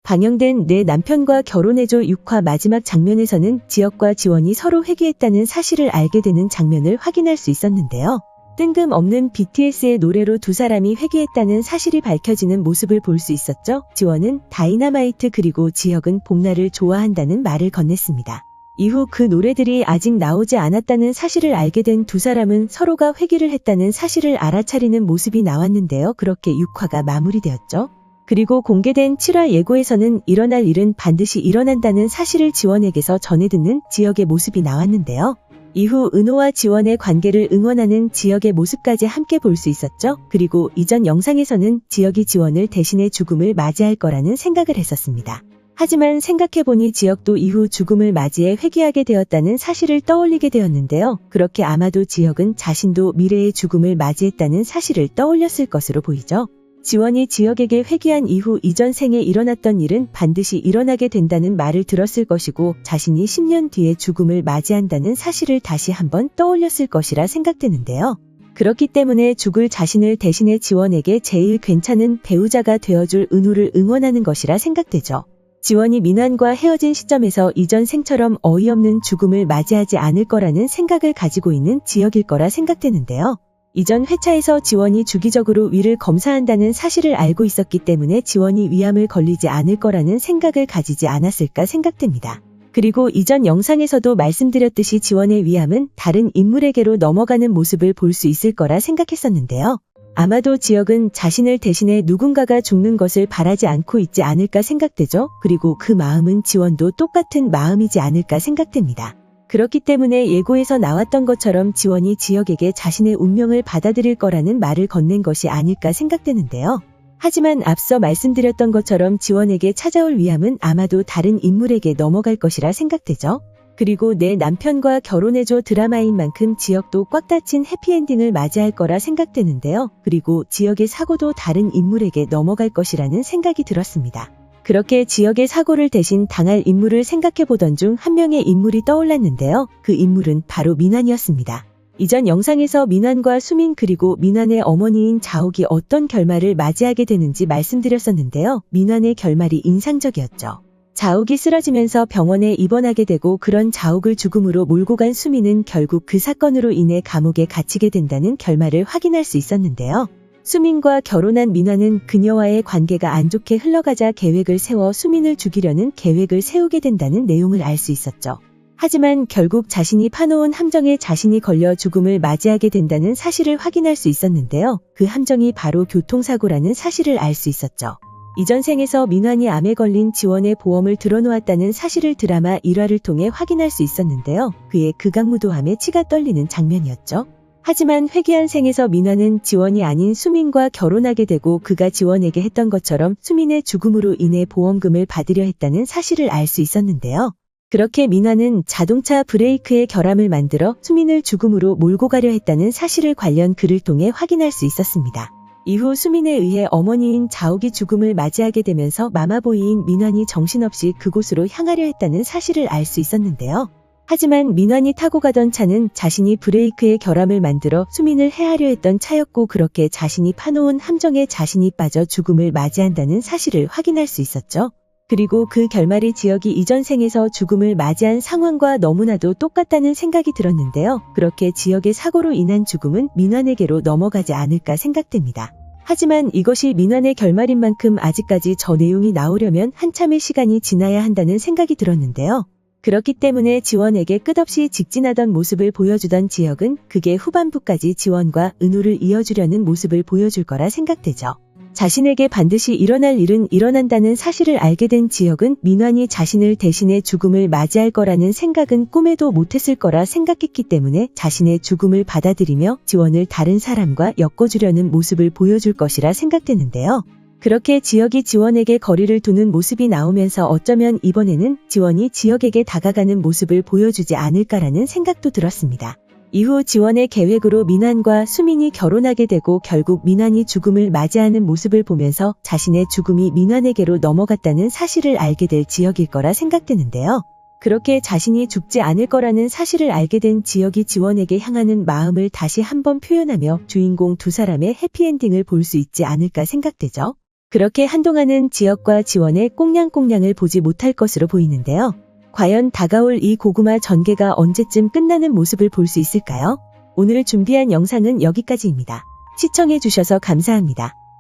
방영된 내 남편과 결혼해줘 6화 마지막 장면에서는 지혁과 지원이 서로 회귀했다는 사실을 알게 되는 장면을 확인할 수 있었는데요. 뜬금없는 BTS의 노래로 두 사람이 회귀했다는 사실이 밝혀지는 모습을 볼 수 있었죠. 지원은 다이너마이트 그리고 지혁은 봄날을 좋아한다는 말을 건넸습니다. 이후 그 노래들이 아직 나오지 않았다는 사실을 알게 된 두 사람은 서로가 회귀를 했다는 사실을 알아차리는 모습이 나왔는데요. 그렇게 6화가 마무리되었죠. 그리고 공개된 7화 예고에서는 일어날 일은 반드시 일어난다는 사실을 지원에게서 전해 듣는 지혁의 모습이 나왔는데요. 이후 은호와 지원의 관계를 응원하는 지혁의 모습까지 함께 볼 수 있었죠. 그리고 이전 영상에서는 지혁이 지원을 대신해 죽음을 맞이할 거라는 생각을 했었습니다. 하지만 생각해보니 지혁도 이후 죽음을 맞이해 회귀하게 되었다는 사실을 떠올리게 되었는데요. 그렇게 아마도 지혁은 자신도 미래의 죽음을 맞이했다는 사실을 떠올렸을 것으로 보이죠. 지원이 지혁에게 회귀한 이후 이전 생에 일어났던 일은 반드시 일어나게 된다는 말을 들었을 것이고 자신이 10년 뒤에 죽음을 맞이한다는 사실을 다시 한번 떠올렸을 것이라 생각되는데요. 그렇기 때문에 죽을 자신을 대신해 지원에게 제일 괜찮은 배우자가 되어줄 은호를 응원하는 것이라 생각되죠. 지원이 민환과 헤어진 시점에서 이전 생처럼 어이없는 죽음을 맞이하지 않을 거라는 생각을 가지고 있는 지혁일 거라 생각되는데요. 이전 회차에서 지원이 주기적으로 위를 검사한다는 사실을 알고 있었기 때문에 지원이 위암을 걸리지 않을 거라는 생각을 가지지 않았을까 생각됩니다. 그리고 이전 영상에서도 말씀드렸듯이 지원의 위암은 다른 인물에게로 넘어가는 모습을 볼 수 있을 거라 생각했었는데요. 아마도 지혁은 자신을 대신해 누군가가 죽는 것을 바라지 않고 있지 않을까 생각되죠. 그리고 그 마음은 지원도 똑같은 마음이지 않을까 생각됩니다. 그렇기 때문에 예고에서 나왔던 것처럼 지원이 지혁에게 자신의 운명을 받아들일 거라는 말을 건넨 것이 아닐까 생각되는데요. 하지만 앞서 말씀드렸던 것처럼 지원에게 찾아올 위암은 아마도 다른 인물에게 넘어갈 것이라 생각되죠. 그리고 내 남편과 결혼해줘 드라마인 만큼 지혁도 꽉 닫힌 해피엔딩을 맞이할 거라 생각되는데요. 그리고 지혁의 사고도 다른 인물에게 넘어갈 것이라는 생각이 들었습니다. 그렇게 지혁의 사고를 대신 당할 인물을 생각해보던 중 한 명의 인물이 떠올랐는데요. 그 인물은 바로 민환이었습니다. 이전 영상에서 민환과 수민 그리고 민환의 어머니인 자옥이 어떤 결말을 맞이하게 되는지 말씀드렸었는데요. 민환의 결말이 인상적이었죠. 자옥이 쓰러지면서 병원에 입원하게 되고 그런 자옥을 죽음으로 몰고 간 수민은 결국 그 사건으로 인해 감옥에 갇히게 된다는 결말을 확인할 수 있었는데요. 수민과 결혼한 민환은 그녀와의 관계가 안 좋게 흘러가자 계획을 세워 수민을 죽이려는 계획을 세우게 된다는 내용을 알 수 있었죠. 하지만 결국 자신이 파놓은 함정에 자신이 걸려 죽음을 맞이하게 된다는 사실을 확인할 수 있었는데요. 그 함정이 바로 교통사고라는 사실을 알 수 있었죠. 이전 생에서 민환이 암에 걸린 지원의 보험을 들어놓았다는 사실을 드라마 1화를 통해 확인할 수 있었는데요. 그의 극악무도함에 치가 떨리는 장면이었죠. 하지만 회귀한 생에서 민환은 지원이 아닌 수민과 결혼하게 되고 그가 지원에게 했던 것처럼 수민의 죽음으로 인해 보험금을 받으려 했다는 사실을 알 수 있었는데요. 그렇게 민환은 자동차 브레이크의 결함을 만들어 수민을 죽음으로 몰고 가려 했다는 사실을 관련 글을 통해 확인할 수 있었습니다. 이후 수민에 의해 어머니인 자옥이 죽음을 맞이하게 되면서 마마보이인 민환이 정신없이 그곳으로 향하려 했다는 사실을 알 수 있었는데요. 하지만 민환이 타고 가던 차는 자신이 브레이크의 결함을 만들어 수민을 해하려 했던 차였고 그렇게 자신이 파놓은 함정에 자신이 빠져 죽음을 맞이한다는 사실을 확인할 수 있었죠. 그리고 그 결말이 지혁이 이전 생에서 죽음을 맞이한 상황과 너무나도 똑같다는 생각이 들었는데요. 그렇게 지혁의 사고로 인한 죽음은 민환에게로 넘어가지 않을까 생각됩니다. 하지만 이것이 민환의 결말인 만큼 아직까지 저 내용이 나오려면 한참의 시간이 지나야 한다는 생각이 들었는데요. 그렇기 때문에 지원에게 끝없이 직진하던 모습을 보여주던 지혁은 극의 후반부까지 지원과 은호를 이어주려는 모습을 보여줄 거라 생각되죠. 자신에게 반드시 일어날 일은 일어난다는 사실을 알게 된 지혁은 민환이 자신을 대신해 죽음을 맞이할 거라는 생각은 꿈에도 못했을 거라 생각했기 때문에 자신의 죽음을 받아들이며 지원을 다른 사람과 엮어주려는 모습을 보여줄 것이라 생각되는데요. 그렇게 지혁이 지원에게 거리를 두는 모습이 나오면서 어쩌면 이번에는 지원이 지혁에게 다가가는 모습을 보여주지 않을까라는 생각도 들었습니다. 이후 지원의 계획으로 민환과 수민이 결혼하게 되고 결국 민환이 죽음을 맞이하는 모습을 보면서 자신의 죽음이 민환에게로 넘어갔다는 사실을 알게 될 지혁일 거라 생각되는데요. 그렇게 자신이 죽지 않을 거라는 사실을 알게 된 지혁이 지원에게 향하는 마음을 다시 한번 표현하며 주인공 두 사람의 해피엔딩을 볼 수 있지 않을까 생각되죠. 그렇게 한동안은 지역과 지원의 꽁냥꽁냥을 보지 못할 것으로 보이는데요. 과연 다가올 이 고구마 전개가 언제쯤 끝나는 모습을 볼 수 있을까요? 오늘 준비한 영상은 여기까지입니다. 시청해주셔서 감사합니다.